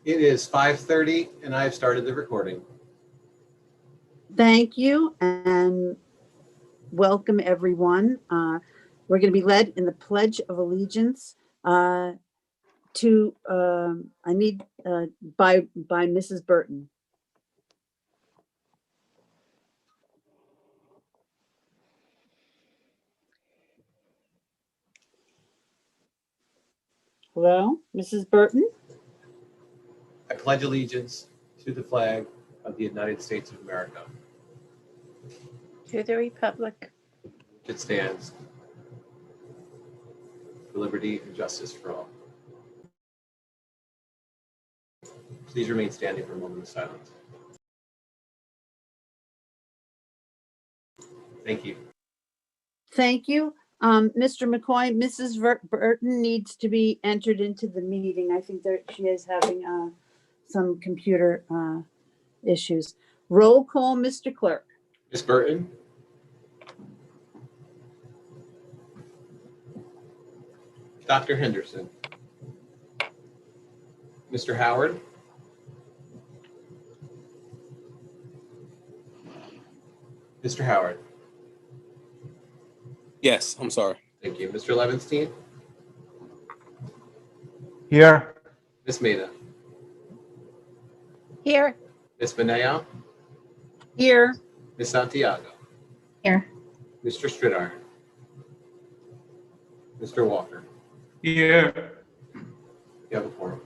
It is 5:30 and I've started the recording. Thank you and welcome everyone. We're going to be led in the Pledge of Allegiance by Mrs. Burton. Hello, Mrs. Burton. I pledge allegiance to the flag of the United States of America. To the republic. It stands for liberty and justice for all. Please remain standing for a moment of silence. Thank you. Thank you. Mr. McCoy, Mrs. Burton needs to be entered into the meeting. I think that she is having some computer issues. Roll call, Mr. Clerk. Ms. Burton? Dr. Henderson? Mr. Howard? Mr. Howard? Yes, I'm sorry. Thank you. Mr. Levenstein? Here. Ms. Maida? Here. Ms. Benaya? Here. Ms. Santiago? Here. Mr. Stridarn? Mr. Walker? Here. You have a quorum.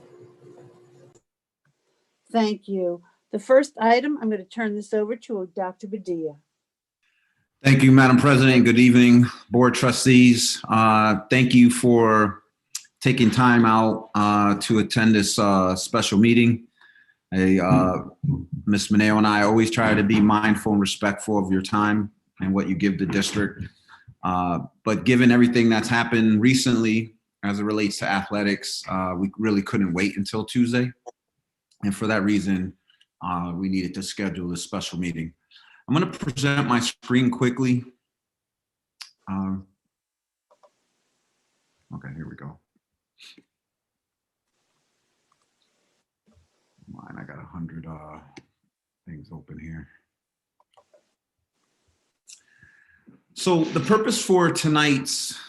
Thank you. The first item, I'm going to turn this over to Dr. Badia. Thank you, Madam President. Good evening, Board Trustees. Thank you for taking time out to attend this special meeting. Ms. Mineo and I always try to be mindful and respectful of your time and what you give the district. But given everything that's happened recently as it relates to athletics, we really couldn't wait until Tuesday. And for that reason, we needed to schedule this special meeting. I'm going to present my screen quickly. Okay, here we go. Mine, I got 100 things open here. So the purpose for tonight's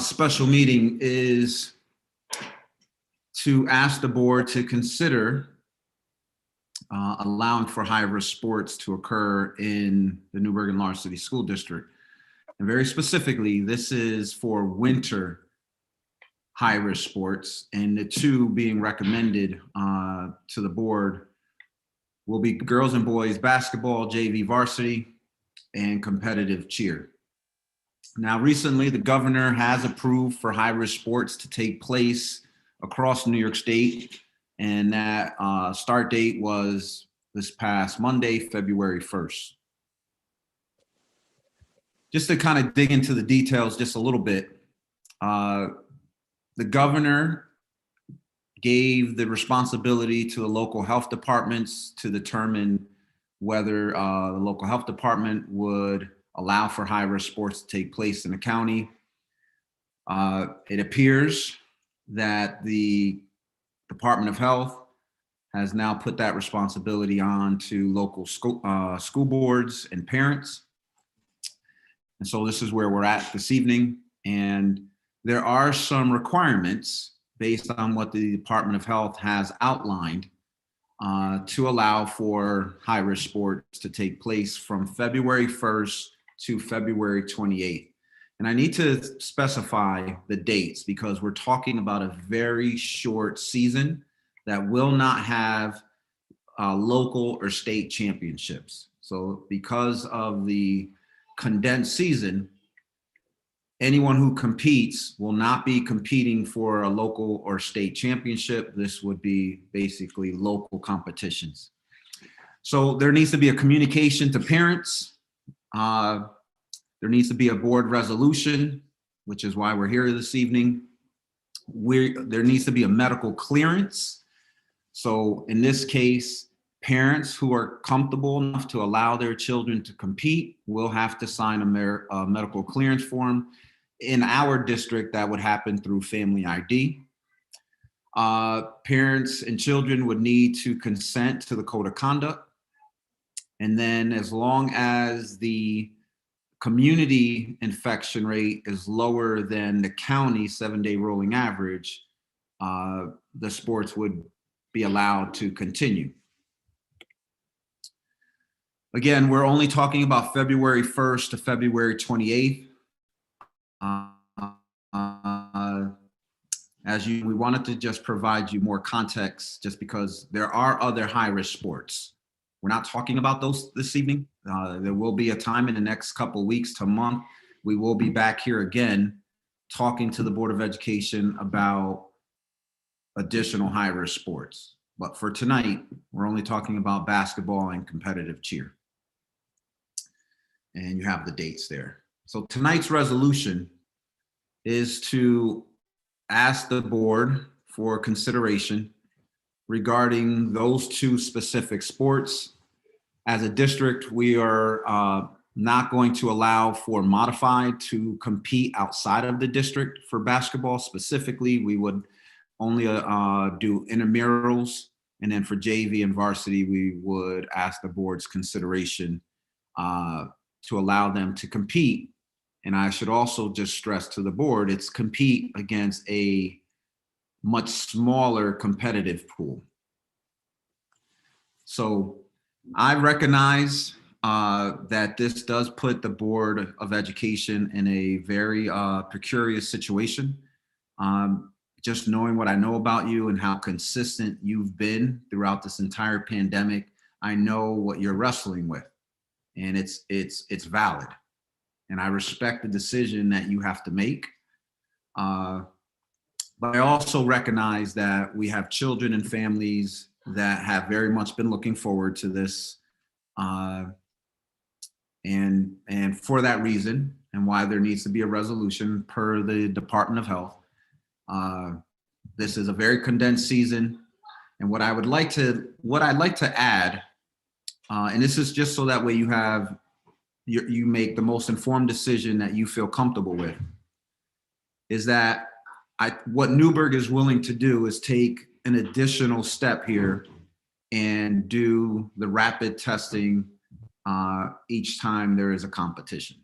special meeting is to ask the board to consider allowing for high-risk sports to occur in the New Bergen Large City School District. And very specifically, this is for winter high-risk sports, and the two being recommended to the board will be girls and boys basketball, JV varsity, and competitive cheer. Now, recently, the governor has approved for high-risk sports to take place across New York State, and that start date was this past Monday, February 1st. Just to kind of dig into the details just a little bit, the governor gave the responsibility to the local health departments to determine whether the local health department would allow for high-risk sports to take place in the county. It appears that the Department of Health has now put that responsibility on to local school boards and parents. And so this is where we're at this evening. And there are some requirements based on what the Department of Health has outlined to allow for high-risk sports to take place from February 1st to February 28th. And I need to specify the dates because we're talking about a very short season that will not have local or state championships. So because of the condensed season, anyone who competes will not be competing for a local or state championship. This would be basically local competitions. So there needs to be a communication to parents. There needs to be a board resolution, which is why we're here this evening. There needs to be a medical clearance. So in this case, parents who are comfortable enough to allow their children to compete will have to sign a medical clearance form. In our district, that would happen through Family ID. Parents and children would need to consent to the code of conduct. And then as long as the community infection rate is lower than the county 7-day rolling average, the sports would be allowed to continue. Again, we're only talking about February 1st to February 28th. We wanted to just provide you more context just because there are other high-risk sports. We're not talking about those this evening. There will be a time in the next couple of weeks to a month. We will be back here again talking to the Board of Education about additional high-risk sports. But for tonight, we're only talking about basketball and competitive cheer. And you have the dates there. So tonight's resolution is to ask the board for consideration regarding those two specific sports. As a district, we are not going to allow for modified to compete outside of the district for basketball. Specifically, we would only do intramurals. And then for JV and varsity, we would ask the board's consideration to allow them to compete. And I should also just stress to the board, it's compete against a much smaller competitive pool. So I recognize that this does put the Board of Education in a very precarious situation. Just knowing what I know about you and how consistent you've been throughout this entire pandemic, I know what you're wrestling with, and it's valid. And I respect the decision that you have to make. But I also recognize that we have children and families that have very much been looking forward to this. And for that reason, and why there needs to be a resolution per the Department of Health, this is a very condensed season. And what I'd like to add, and this is just so that way you make the most informed decision that you feel comfortable with, is that what Newburgh is willing to do is take an additional step here and do the rapid testing each time there is a competition.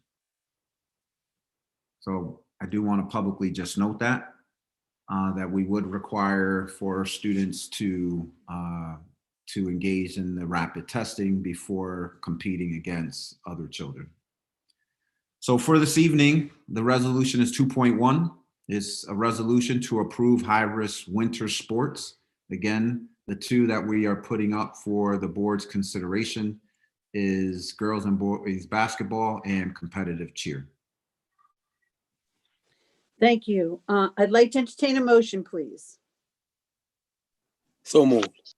So I do want to publicly just note that we would require for students to engage in the rapid testing before competing against other children. So for this evening, the resolution is 2.1. It's a resolution to approve high-risk winter sports. Again, the two that we are putting up for the board's consideration is girls and boys basketball and competitive cheer. Thank you. I'd like to entertain a motion, please. So moved.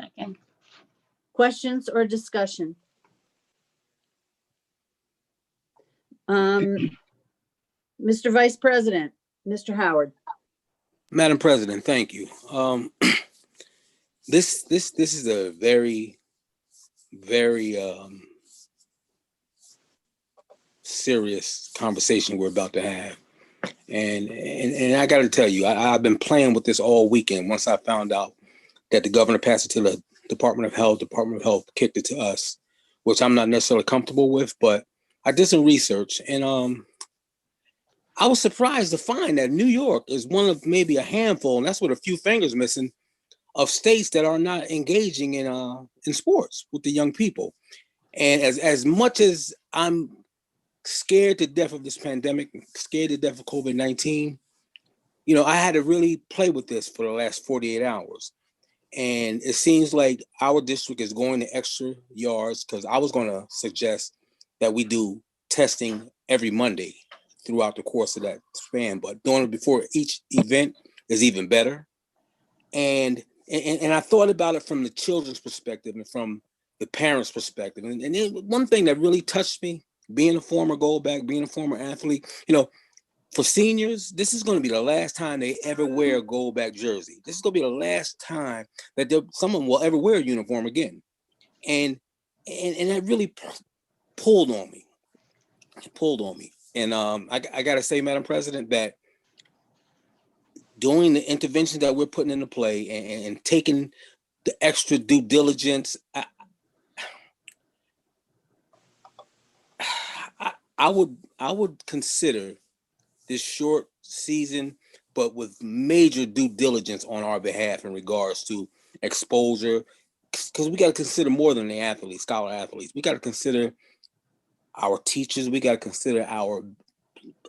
Second. Questions or discussion? Mr. Vice President, Mr. Howard. Madam President, thank you. This is a very, very serious conversation we're about to have. And I got to tell you, I've been playing with this all weekend. Once I found out that the governor passed it to the Department of Health kicked it to us, which I'm not necessarily comfortable with, but I did some research, and I was surprised to find that New York is one of maybe a handful, and that's with a few fingers missing, of states that are not engaging in sports with the young people. And as much as I'm scared to death of this pandemic, scared to death of COVID-19, I had to really play with this for the last 48 hours. And it seems like our district is going the extra yards, because I was going to suggest that we do testing every Monday throughout the course of that span, but doing it before each event is even better. And I thought about it from the children's perspective and from the parents' perspective. And then one thing that really touched me, being a former goalback, being a former athlete, for seniors, this is going to be the last time they ever wear a goalback jersey. This is going to be the last time that someone will ever wear a uniform again. And that really pulled on me. It pulled on me. And I got to say, Madam President, that doing the interventions that we're putting into play and taking the extra due diligence, I would consider this short season, but with major due diligence on our behalf in regards to exposure, because we got to consider more than the athletes, scholar athletes. We got to consider our teachers. We got to consider our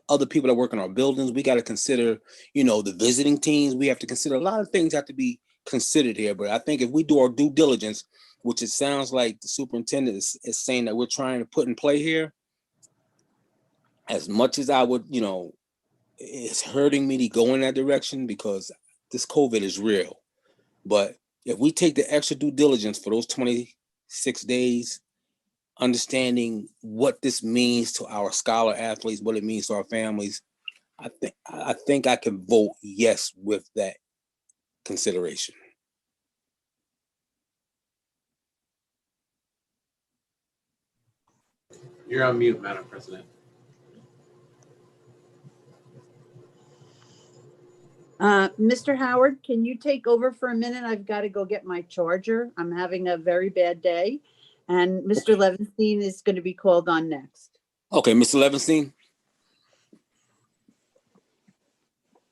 other people that work in our buildings. We got to consider, the visiting teams. We have to consider a lot of things have to be considered here. But I think if we do our due diligence, which it sounds like the superintendent is saying that we're trying to put in play here, as much as I would, it's hurting me to go in that direction because this COVID is real. But if we take the extra due diligence for those 26 days, understanding what this means to our scholar athletes, what it means to our families, I think I can vote yes with that consideration. You're on mute, Madam President. Mr. Howard, can you take over for a minute? I've got to go get my charger. I'm having a very bad day. And Mr. Levenstein is going to be called on next. Okay, Mr. Levenstein.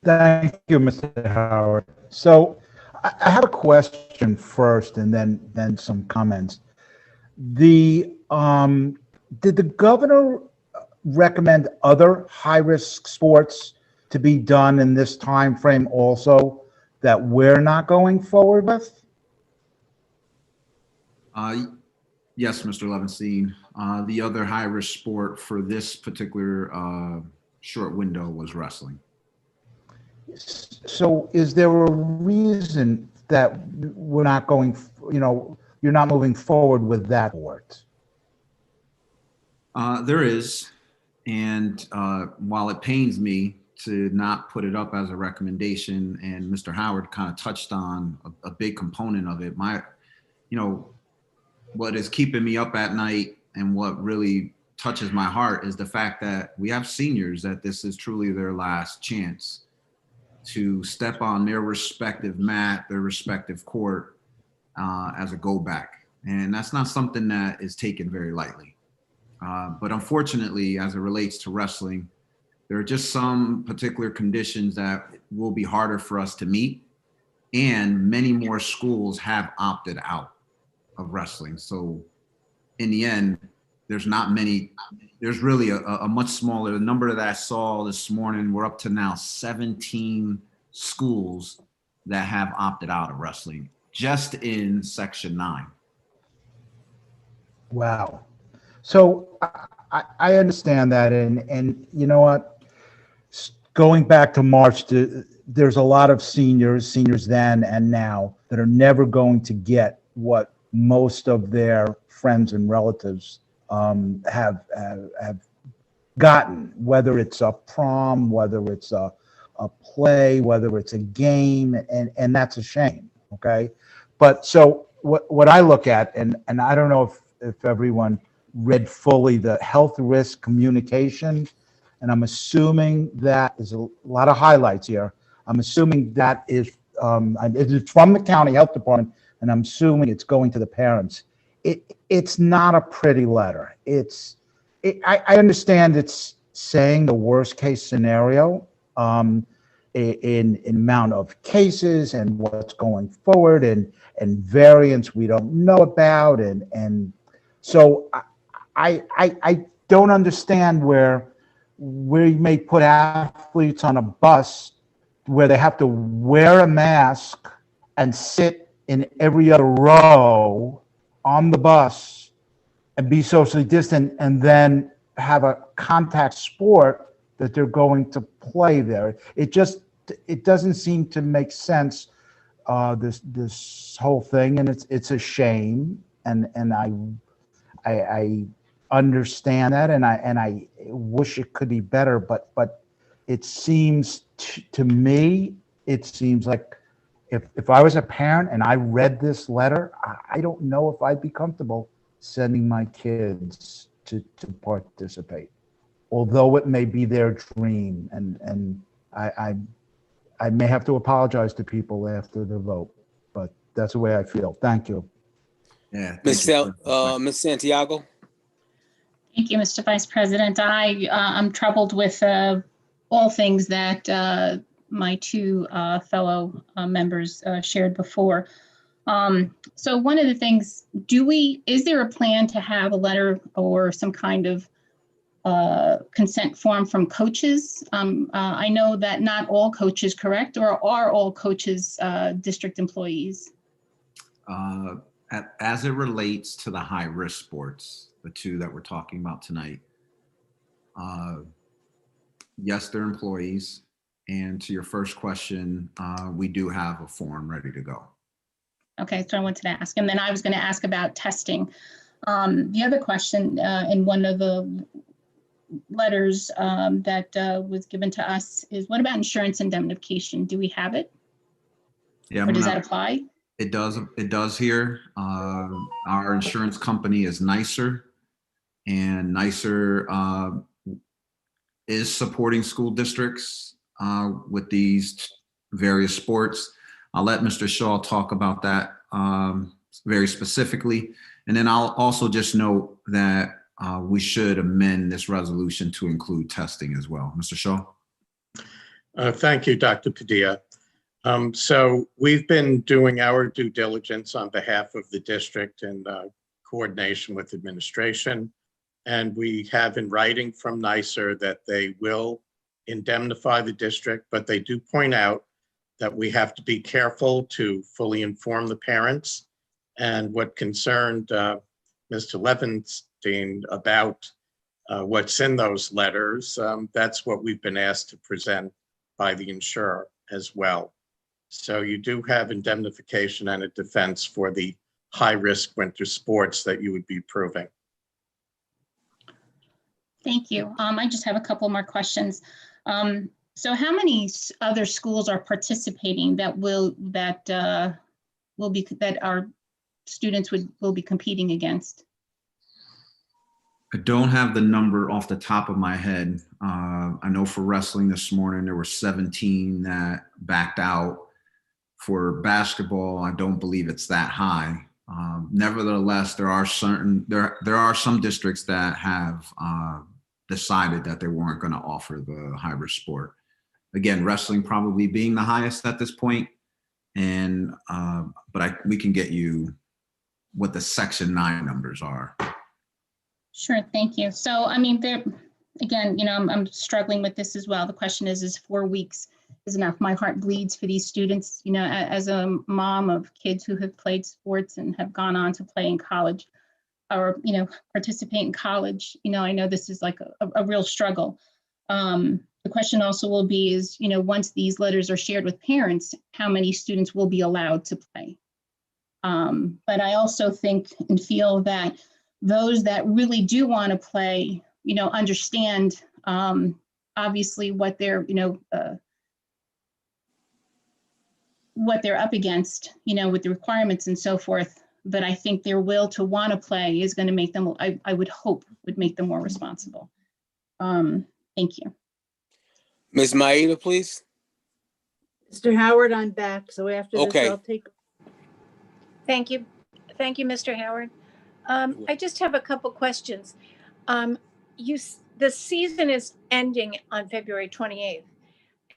Thank you, Mr. Howard. So I have a question first and then some comments. Did the governor recommend other high-risk sports to be done in this time frame also that we're not going forward with? Yes, Mr. Levenstein. The other high-risk sport for this particular short window was wrestling. So is there a reason that we're not going, you're not moving forward with that sport? There is, and while it pains me to not put it up as a recommendation, and Mr. Howard kind of touched on a big component of it, what is keeping me up at night and what really touches my heart is the fact that we have seniors that this is truly their last chance to step on their respective mat, their respective court as a go back. And that's not something that is taken very lightly. But unfortunately, as it relates to wrestling, there are just some particular conditions that will be harder for us to meet. And many more schools have opted out of wrestling. So in the end, there's really a much smaller, the number that I saw this morning, we're up to now 17 schools that have opted out of wrestling just in Section 9. Wow. So I understand that. And you know what? Going back to March, there's a lot of seniors then and now, that are never going to get what most of their friends and relatives have gotten, whether it's a prom, whether it's a play, whether it's a game, and that's a shame. Okay. But so what I look at, and I don't know if everyone read fully the health risk communication, and I'm assuming that is a lot of highlights here. I'm assuming that is it's from the county health department, and I'm assuming it's going to the parents. It's not a pretty letter. I understand it's saying the worst case scenario in amount of cases and what's going forward and variants we don't know about, and so I don't understand where we may put athletes on a bus where they have to wear a mask and sit in every other row on the bus and be socially distant, and then have a contact sport that they're going to play there. It doesn't seem to make sense, this whole thing, and it's a shame, and I understand that, and I wish it could be better, but it seems to me, it seems like if I was a parent and I read this letter, I don't know if I'd be comfortable sending my kids to participate, although it may be their dream, and I may have to apologize to people after the vote, but that's the way I feel. Thank you. Yeah. Ms. Santiago? Thank you, Mr. Vice President. I'm troubled with all things that my two fellow members shared before. So one of the things, is there a plan to have a letter or some kind of consent form from coaches? I know that not all coaches, correct? Or are all coaches district employees? As it relates to the high-risk sports, the two that we're talking about tonight, yes, they're employees. And to your first question, we do have a form ready to go. Okay, so I wanted to ask, and then I was going to ask about testing. The other question in one of the letters that was given to us is, what about insurance indemnification? Do we have it? Yeah, Or does that apply? It does. It does here. Our insurance company is Nicer, and Nicer is supporting school districts with these various sports. I'll let Mr. Shaw talk about that very specifically. And then I'll also just note that we should amend this resolution to include testing as well. Mr. Shaw? Thank you, Dr. Padilla. So we've been doing our due diligence on behalf of the district in coordination with administration. And we have in writing from NYSER that they will indemnify the district, but they do point out that we have to be careful to fully inform the parents. And what concerned Mr. Levenstein about what's in those letters, that's what we've been asked to present by the insurer as well. So you do have indemnification and a defense for the high-risk winter sports that you would be proving. Thank you. I just have a couple more questions. So how many other schools are participating that our students will be competing against? I don't have the number off the top of my head. I know for wrestling this morning, there were 17 that backed out. For basketball, I don't believe it's that high. Nevertheless, there are some districts that have decided that they weren't going to offer the hybrid sport. Again, wrestling probably being the highest at this point, and we can get you what the Section 9 numbers are. Sure, thank you. So, I mean, again, I'm struggling with this as well. The question is 4 weeks is enough? My heart bleeds for these students. As a mom of kids who have played sports and have gone on to play in college or, participate in college, I know this is like a real struggle. The question also will be is, once these letters are shared with parents, how many students will be allowed to play? But I also think and feel that those that really do want to play, understand obviously what they're up against, with the requirements and so forth. But I think their will to want to play is going to make them, I would hope, would make them more responsible. Thank you. Ms. Maeda, please. Mr. Howard, I'm back. So after this, Okay. I'll take. Thank you. Thank you, Mr. Howard. I just have a couple questions. The season is ending on February 28th,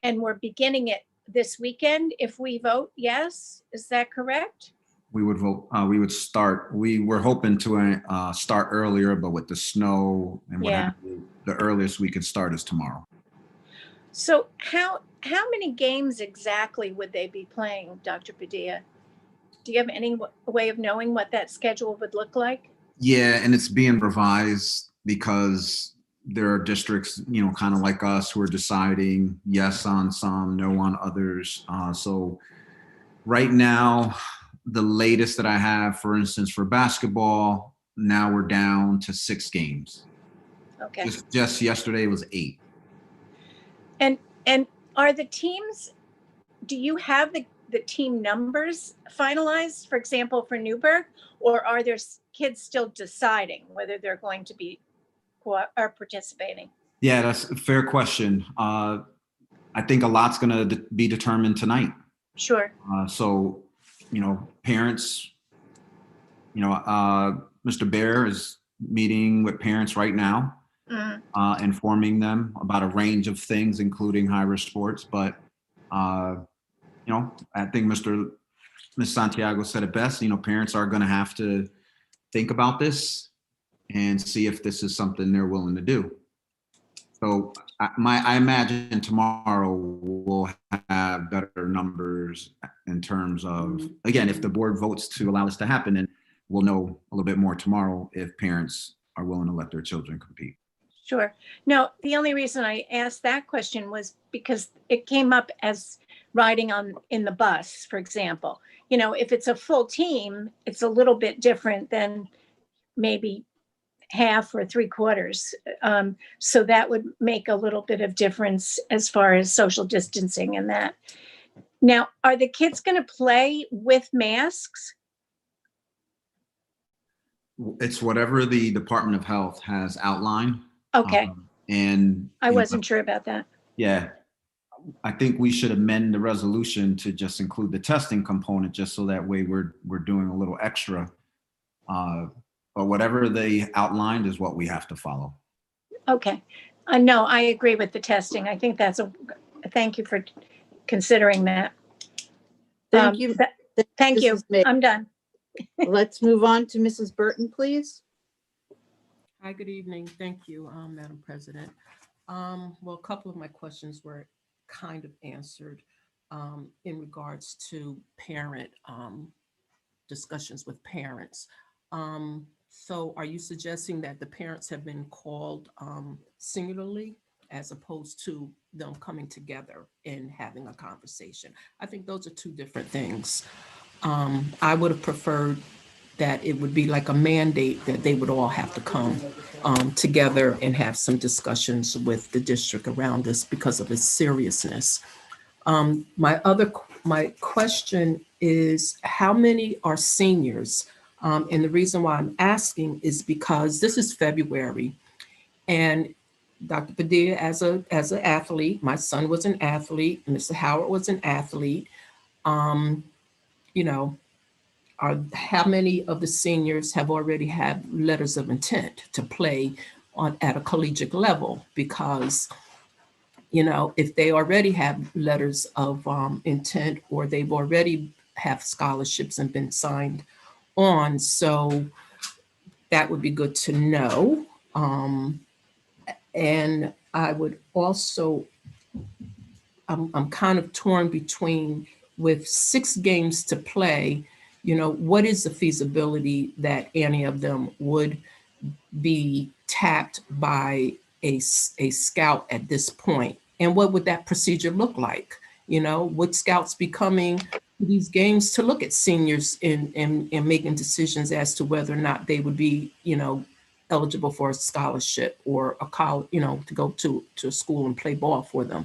and we're beginning it this weekend if we vote yes. Is that correct? We would vote. We would start. We were hoping to start earlier, but with the snow and what have you, the earliest we could start is tomorrow. So how many games exactly would they be playing, Dr. Padilla? Do you have any way of knowing what that schedule would look like? Yeah, and it's being revised because there are districts, kind of like us, who are deciding yes on some, no on others. So right now, the latest that I have, for instance, for basketball, now we're down to 6 games. Okay. Just yesterday was 8. And are the teams, do you have the team numbers finalized, for example, for Newburgh, or are there kids still deciding whether they're going to be or participating? Yeah, that's a fair question. I think a lot's going to be determined tonight. Sure. So, parents, Mr. Bear is meeting with parents right now, Mhm. informing them about a range of things, including high-risk sports. But, I think Ms. Santiago said it best. Parents are going to have to think about this and see if this is something they're willing to do. So I imagine tomorrow we'll have better numbers in terms of, again, if the board votes to allow this to happen, then we'll know a little bit more tomorrow if parents are willing to let their children compete. Sure. No, the only reason I asked that question was because it came up as riding in the bus, for example. If it's a full team, it's a little bit different than maybe half or three quarters. So that would make a little bit of difference as far as social distancing and that. Now, are the kids going to play with masks? It's whatever the Department of Health has outlined. Okay. And I wasn't sure about that. Yeah, I think we should amend the resolution to just include the testing component, just so that way we're doing a little extra. But whatever they outlined is what we have to follow. Okay. No, I agree with the testing. I think thank you for considering that. Thank you. Thank you. Mrs. May. I'm done. Let's move on to Mrs. Burton, please. Hi, good evening. Thank you, Madam President. Well, a couple of my questions were kind of answered in regards to parent discussions with parents. So are you suggesting that the parents have been called singularly as opposed to them coming together and having a conversation? I think those are two different things. I would have preferred that it would be like a mandate that they would all have to come together and have some discussions with the district around this because of its seriousness. My question is, how many are seniors? And the reason why I'm asking is because this is February, and Dr. Padilla, as an athlete, my son was an athlete, Mr. Howard was an athlete. How many of the seniors have already had letters of intent to play at a collegiate level? Because if they already have letters of intent, or they've already have scholarships and been signed on, so that would be good to know. And I would also, I'm kind of torn between, with 6 games to play, what is the feasibility that any of them would be tapped by a scout at this point? And what would that procedure look like? Would scouts be coming to these games to look at seniors and making decisions as to whether or not they would be, eligible for a scholarship or a college, to go to a school and play ball for them?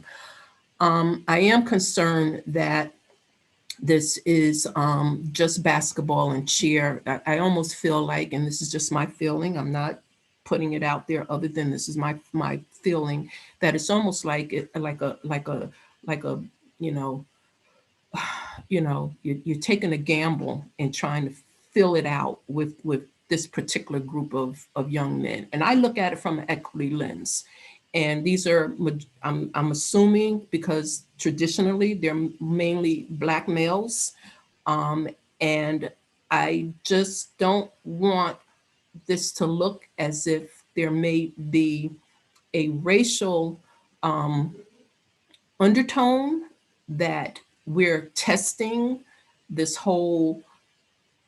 I am concerned that this is just basketball and cheer. I almost feel like, and this is just my feeling, I'm not putting it out there other than this is my feeling, that it's almost like you're taking a gamble and trying to fill it out with this particular group of young men. And I look at it from an equity lens. And these are, I'm assuming, because traditionally they're mainly Black males. And I just don't want this to look as if there may be a racial undertone, that we're testing this whole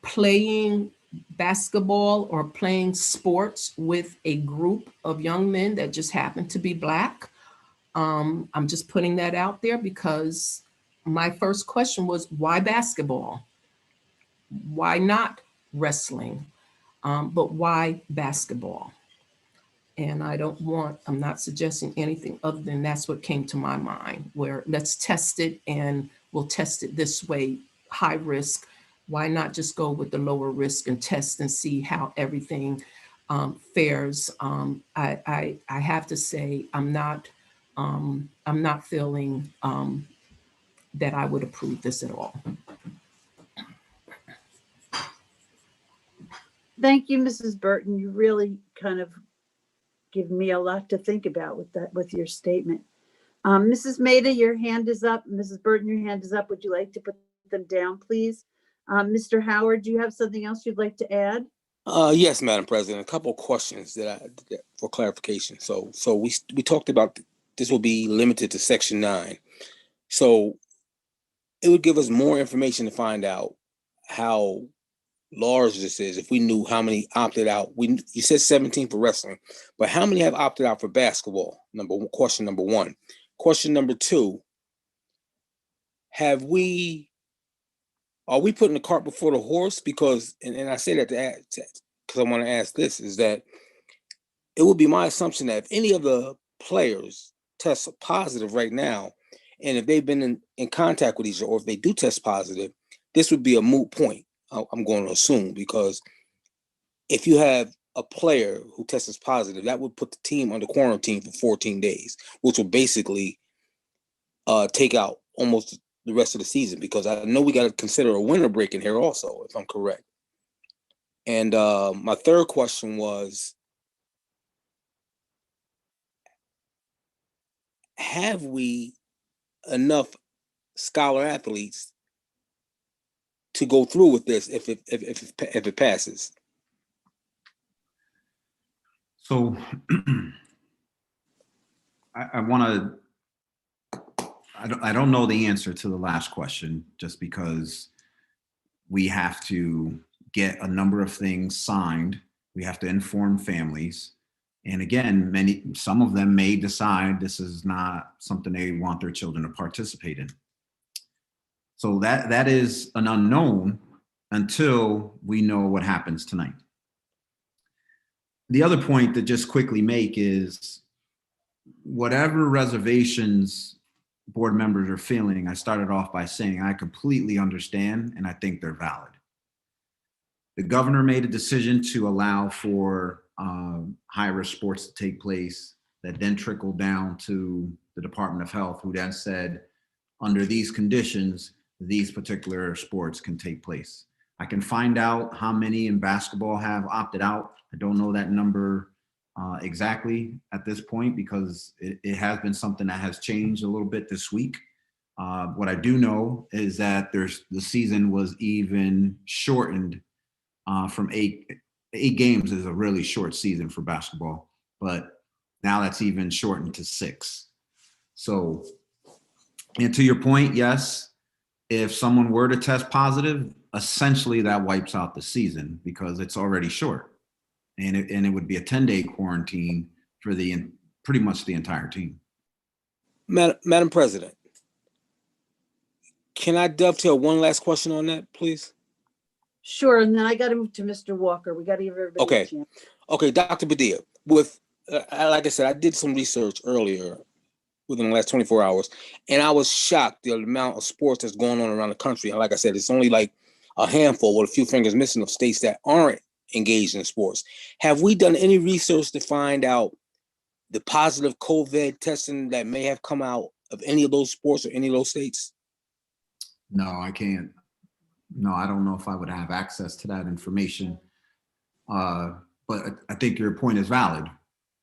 playing basketball or playing sports with a group of young men that just happen to be Black. I'm just putting that out there because my first question was, why basketball? Why not wrestling? But why basketball? And I'm not suggesting anything other than that's what came to my mind, where let's test it, and we'll test it this way, high risk. Why not just go with the lower risk and test and see how everything fares? I have to say, I'm not I'm not feeling that I would approve this at all. Thank you, Mrs. Burton. You really kind of give me a lot to think about with that, with your statement. Mrs. Maida, your hand is up. Mrs. Burton, your hand is up. Would you like to put them down, please? Mr. Howard, do you have something else you'd like to add? Yes, Madam President, a couple of questions for clarification. So we talked about this will be limited to Section 9. So it would give us more information to find out how large this is. If we knew how many opted out, you said 17 for wrestling, but how many have opted out for basketball? Question number one. Question number two, are we putting the cart before the horse? Because, and I say that because I want to ask this, is that it would be my assumption that if any of the players test positive right now, and if they've been in contact with each other, or if they do test positive, this would be a moot point. I'm going to assume, because if you have a player who tests positive, that would put the team under quarantine for 14 days, which will basically take out almost the rest of the season, because I know we got to consider a winter break in here also, if I'm correct. And my third question was, have we enough scholar athletes to go through with this if it passes? So I want to, I don't know the answer to the last question, just because we have to get a number of things signed. We have to inform families. And again, some of them may decide this is not something they want their children to participate in. So that is an unknown until we know what happens tonight. The other point to just quickly make is, whatever reservations board members are feeling, I started off by saying I completely understand and I think they're valid. The governor made a decision to allow for high-risk sports to take place, that then trickled down to the Department of Health, who then said, under these conditions, these particular sports can take place. I can find out how many in basketball have opted out. I don't know that number exactly at this point, because it has been something that has changed a little bit this week. What I do know is that the season was even shortened from eight games is a really short season for basketball, but now that's even shortened to 6. So, and to your point, yes, if someone were to test positive, essentially that wipes out the season, because it's already short. And it would be a 10-day quarantine for pretty much the entire team. Madam President, can I dovetail one last question on that, please? Sure, and then I got to move to Mr. Walker. We got to give everybody a chance. Okay, Dr. Padilla, with like I said, I did some research earlier within the last 24 hours, and I was shocked the amount of sports that's going on around the country. And like I said, it's only like a handful, with a few fingers missing, of states that aren't engaged in sports. Have we done any research to find out the positive COVID testing that may have come out of any of those sports or any of those states? No, I can't. No, I don't know if I would have access to that information. But I think your point is valid. I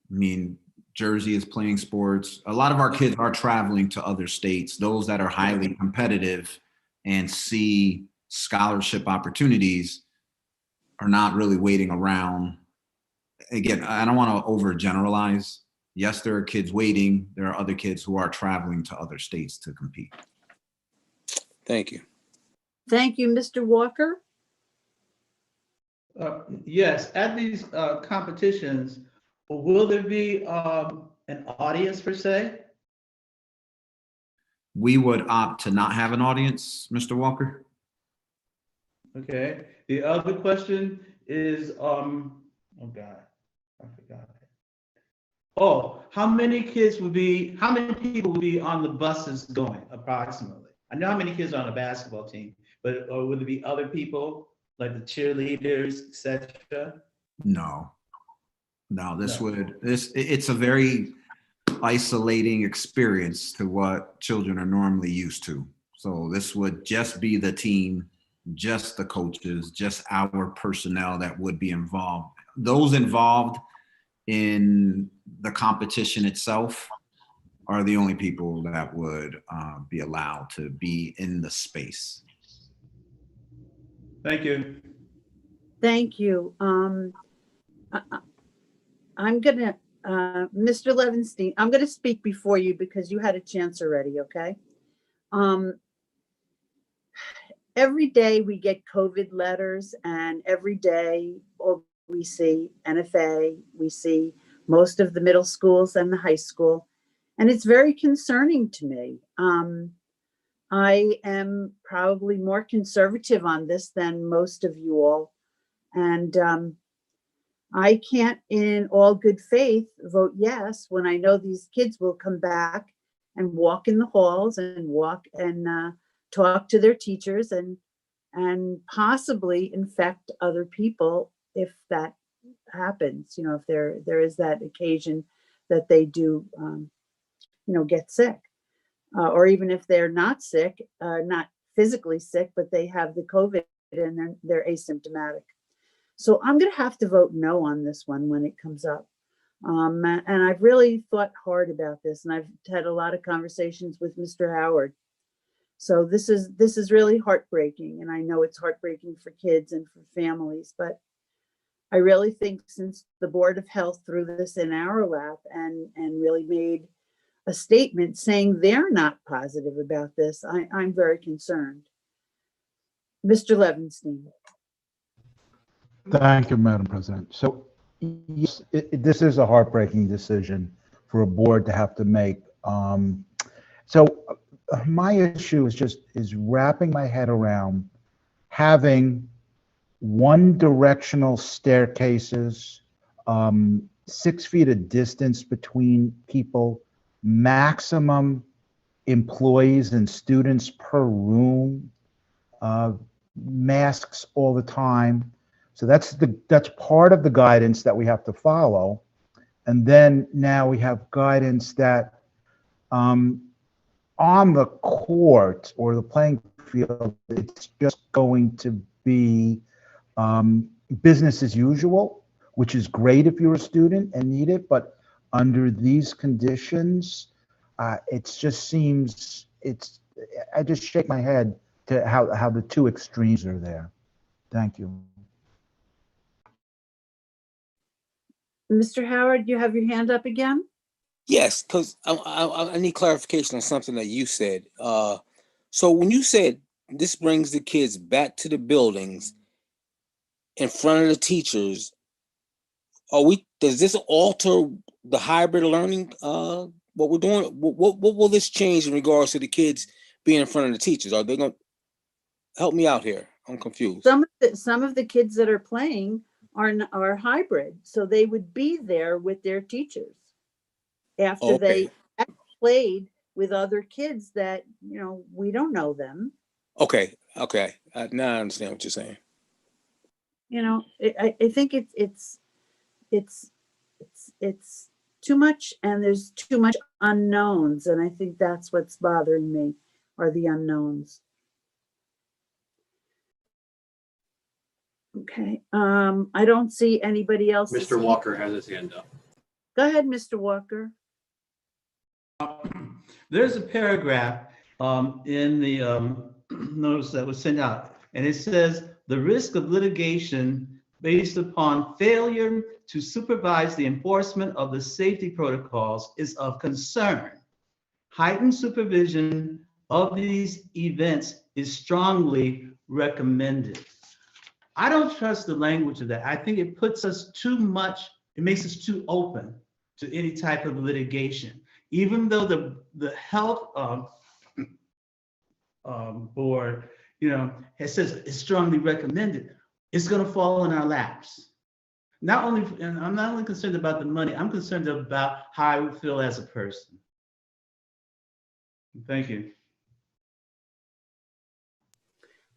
mean, Jersey is playing sports. A lot of our kids are traveling to other states, those that are highly competitive and see scholarship opportunities are not really waiting around. Again, I don't want to overgeneralize. Yes, there are kids waiting. There are other kids who are traveling to other states to compete. Thank you. Thank you, Mr. Walker. Yes, at these competitions, will there be an audience per se? We would opt to not have an audience, Mr. Walker. Okay. The other question is, oh God, I forgot. Oh, how many people would be on the buses going approximately? I know how many kids are on a basketball team, but or would there be other people like the cheerleaders, etc.? No, it's a very isolating experience to what children are normally used to. So this would just be the team, just the coaches, just our personnel that would be involved. Those involved in the competition itself are the only people that would be allowed to be in the space. Thank you. Thank you. I'm gonna, Mr. Levinstein, I'm gonna speak before you because you had a chance already, okay? Every day we get COVID letters, and every day we see NFA, we see most of the middle schools and the high school, and it's very concerning to me. I am probably more conservative on this than most of you all, and I can't in all good faith vote yes when I know these kids will come back and walk in the halls and walk and talk to their teachers and possibly infect other people if that happens. You know, if there is that occasion that they do, get sick, or even if they're not sick, not physically sick, but they have the COVID and then they're asymptomatic. So I'm going to have to vote no on this one when it comes up. And I've really thought hard about this, and I've had a lot of conversations with Mr. Howard. So this is really heartbreaking, and I know it's heartbreaking for kids and for families, but I really think since the Board of Health threw this in our lap and really made a statement saying they're not positive about this, I'm very concerned. Mr. Levinstein. Thank you, Madam President. So yes, this is a heartbreaking decision for a board to have to make. My issue is wrapping my head around having one directional staircases, 6 feet of distance between people, maximum employees and students per room, masks all the time. So that's part of the guidance that we have to follow. And then now we have guidance that on the court or the playing field, it's just going to be business as usual, which is great if you're a student and need it. But under these conditions, it just seems, I just shake my head to how the two extremes are there. Thank you. Mr. Howard, you have your hand up again? Yes, because I need clarification on something that you said. So when you said this brings the kids back to the buildings in front of the teachers, does this alter the hybrid learning, what we're doing? What will this change in regards to the kids being in front of the teachers? Are they going to help me out here? I'm confused. Some of the kids that are playing are hybrid, so they would be there with their teachers after they played with other kids that we don't know them. Okay. Now I understand what you're saying. I think it's too much, and there's too much unknowns, and I think that's what's bothering me, are the unknowns. Okay, I don't see anybody else. Mr. Walker has his hand up. Go ahead, Mr. Walker. There's a paragraph in the notice that was sent out, and it says the risk of litigation based upon failure to supervise the enforcement of the safety protocols is of concern. Heightened supervision of these events is strongly recommended. I don't trust the language of that. I think it puts us too much, it makes us too open to any type of litigation. Even though the health board, has says it's strongly recommended, it's going to fall in our laps. And I'm not only concerned about the money, I'm concerned about how I would feel as a person. Thank you.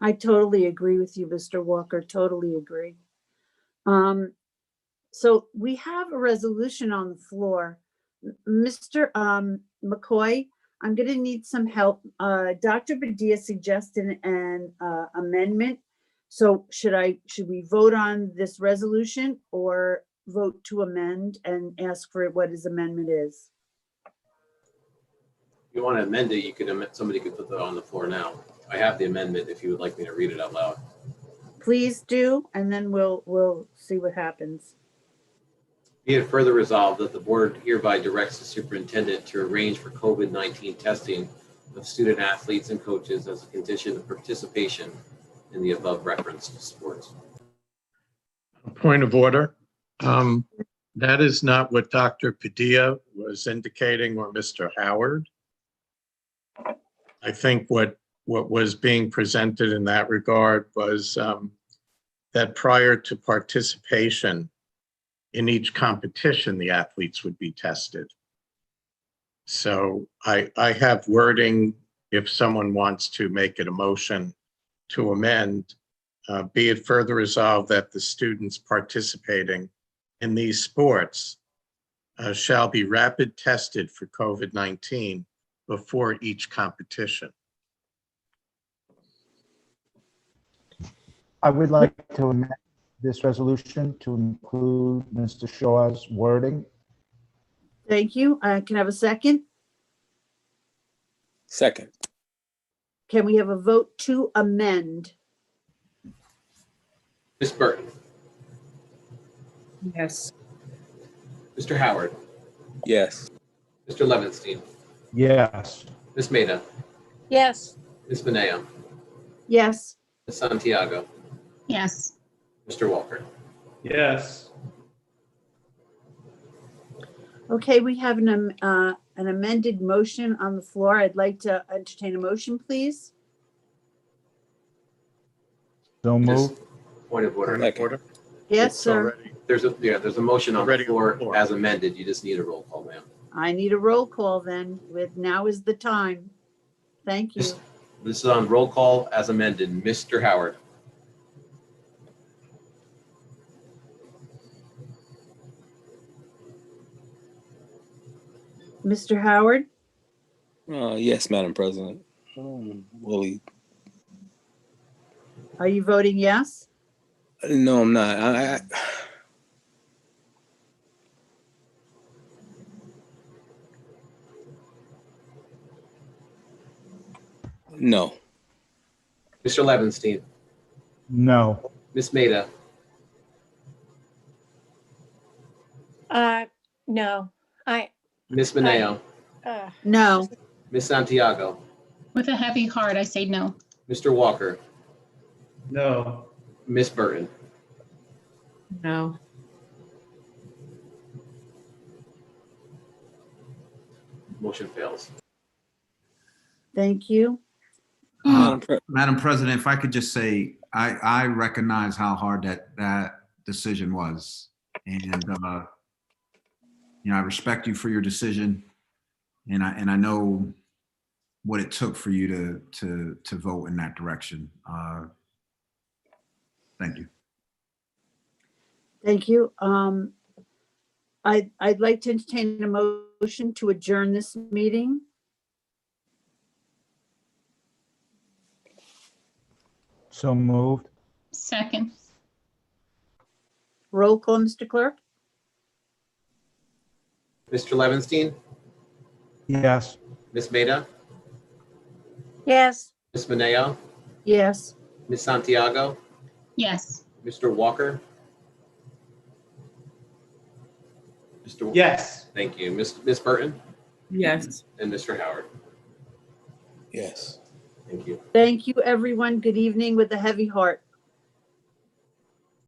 I totally agree with you, Mr. Walker, totally agree. So we have a resolution on the floor Mr. McCoy, I'm going to need some help. Dr. Badia suggested an amendment. So should we vote on this resolution or vote to amend and ask for what his amendment is? If you want to amend it, you could amend, somebody could put that on the floor now. I have the amendment if you would like me to read it out loud. Please do, and then we'll see what happens. Be it further resolved that the board hereby directs the superintendent to arrange for COVID-19 testing of student athletes and coaches as a condition of participation in the above referenced sports. Point of order. That is not what Dr. Padilla was indicating or Mr. Howard. I think what was being presented in that regard was that prior to participation in each competition, the athletes would be tested. So I have wording if someone wants to make it a motion to amend, be it further resolved that the students participating in these sports shall be rapid tested for COVID-19 before each competition. I would like to amend this resolution to include Mr. Shaw's wording. Thank you. Can I have a second? Second. Can we have a vote to amend? Ms. Burton, Yes. Mr. Howard, Yes. Mr. Levinstein, Yes. Ms. Maida, Yes. Ms. Mineo, Yes. Ms. Santiago, Yes. Mr. Walker. Yes. Okay, we have an amended motion on the floor. I'd like to entertain a motion, please. So Just moved. point of order. Point of order. Yes, It's sir. Already. There's a motion on the Already on the floor floor. as amended. You just need a roll call, ma'am. I need a roll call then. Now is the time. Thank you. This is on roll call as amended. Mr. Howard, Mr. Howard, Yes, Madam President. Willie. are you voting yes? No, I'm not. No. Mr. Levinstein, No. Ms. Maida, No, Ms. Mineo, No. Ms. Santiago, With a heavy heart, I say no. Mr. Walker, No. Ms. Burton. No. Motion fails. Thank you. Madam President, if I could just say, I recognize how hard that decision was. And, I respect you for your decision. And I know what it took for you to vote in that direction. Thank you. Thank you. I'd like to entertain a motion to adjourn this meeting. So moved. Second. Roll call, Mr. Clerk? Mr. Levinstein, Yes. Ms. Maida, yes. Ms. Mineo, Yes. Ms. Santiago, Yes. Mr. Walker. Mr. Yes. Thank you. Ms. Burton Yes. and Mr. Howard. Yes. Thank you. Thank you, everyone. Good evening with a heavy heart.